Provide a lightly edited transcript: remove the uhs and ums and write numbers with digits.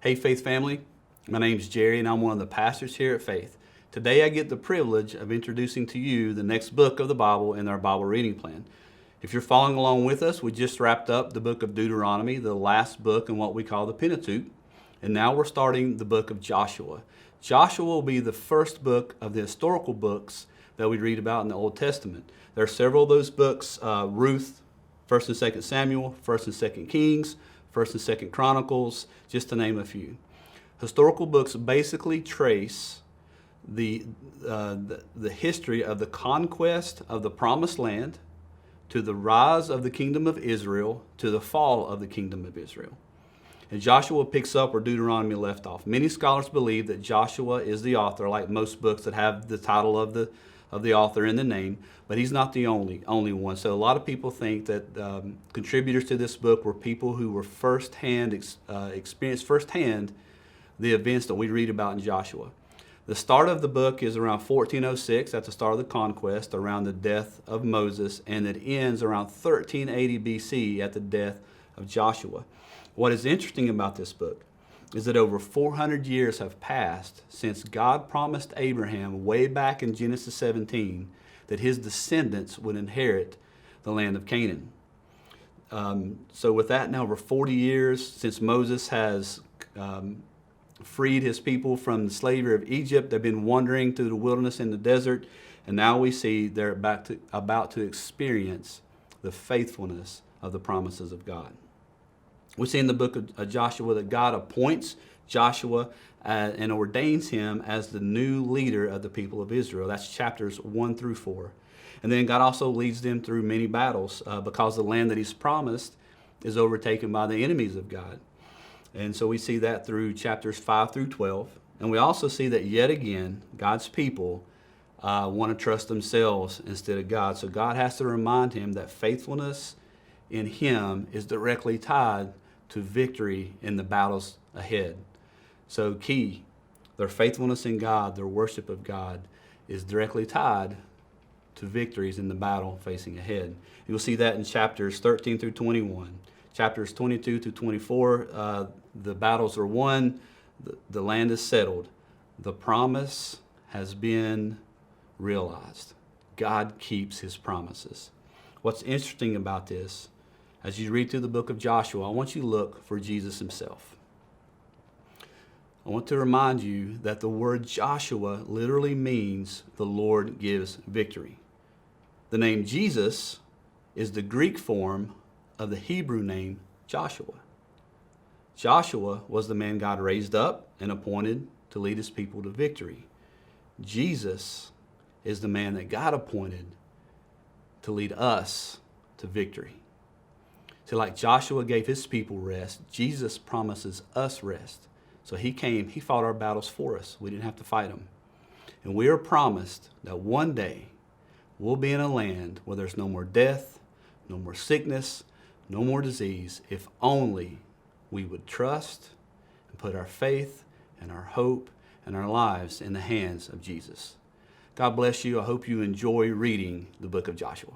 Hey Faith family, my name's Jerry and I'm one of the pastors here at Faith. Today I get the privilege of introducing to you the next book of the Bible in our Bible reading plan. If you're following along with us, we just wrapped up the book of Deuteronomy, the last book in what we call the Pentateuch, and now we're starting the book of Joshua. Joshua will be the first book of the historical books that we read about in the Old Testament. There are several of those books, Ruth, 1st and 2nd Samuel, 1st and 2nd Kings, 1st and 2nd Chronicles, just to name a few. Historical books basically trace the history of the conquest of the Promised Land, to the rise of the kingdom of Israel, to the fall of the kingdom of Israel. And Joshua picks up where Deuteronomy left off. Many scholars believe that Joshua is the author, like most books that have the title of the author in the name, but he's not the only one. So a lot of people think that contributors to this book were people who were experienced firsthand the events that we read about in Joshua. The start of the book is around 1406, at the start of the conquest, around the death of Moses, and it ends around 1380 BC at the death of Joshua. What is interesting about this book is that over 400 years have passed since God promised Abraham way back in Genesis 17 that his descendants would inherit the land of Canaan. So with that, now over 40 years since Moses has freed his people from the slavery of Egypt. They've been wandering through the wilderness in the desert, and now we see they're about to experience the faithfulness of the promises of God. We see in the book of Joshua that God appoints Joshua and ordains him as the new leader of the people of Israel. That's chapters 1 through 4. And then God also leads them through many battles because the land that he's promised is overtaken by the enemies of God. And so we see that through chapters 5 through 12. And we also see that yet again, God's people want to trust themselves instead of God. So God has to remind him that faithfulness in him is directly tied to victory in the battles ahead. So key, their faithfulness in God, their worship of God is directly tied to victories in the battle facing ahead. You'll see that in chapters 13 through 21. Chapters 22 through 24, the battles are won, the land is settled. The promise has been realized. God keeps his promises. What's interesting about this, as you read through the book of Joshua, I want you to look for Jesus himself. I want to remind you that the word Joshua literally means the Lord gives victory. The name Jesus is the Greek form of the Hebrew name Joshua. Joshua was the man God raised up and appointed to lead his people to victory. Jesus is the man that God appointed to lead us to victory. So like Joshua gave his people rest, Jesus promises us rest. So he came, he fought our battles for us. We didn't have to fight them. And we are promised that one day we'll be in a land where there's no more death, no more sickness, no more disease, if only we would trust and put our faith and our hope and our lives in the hands of Jesus. God bless you. I hope you enjoy reading the book of Joshua.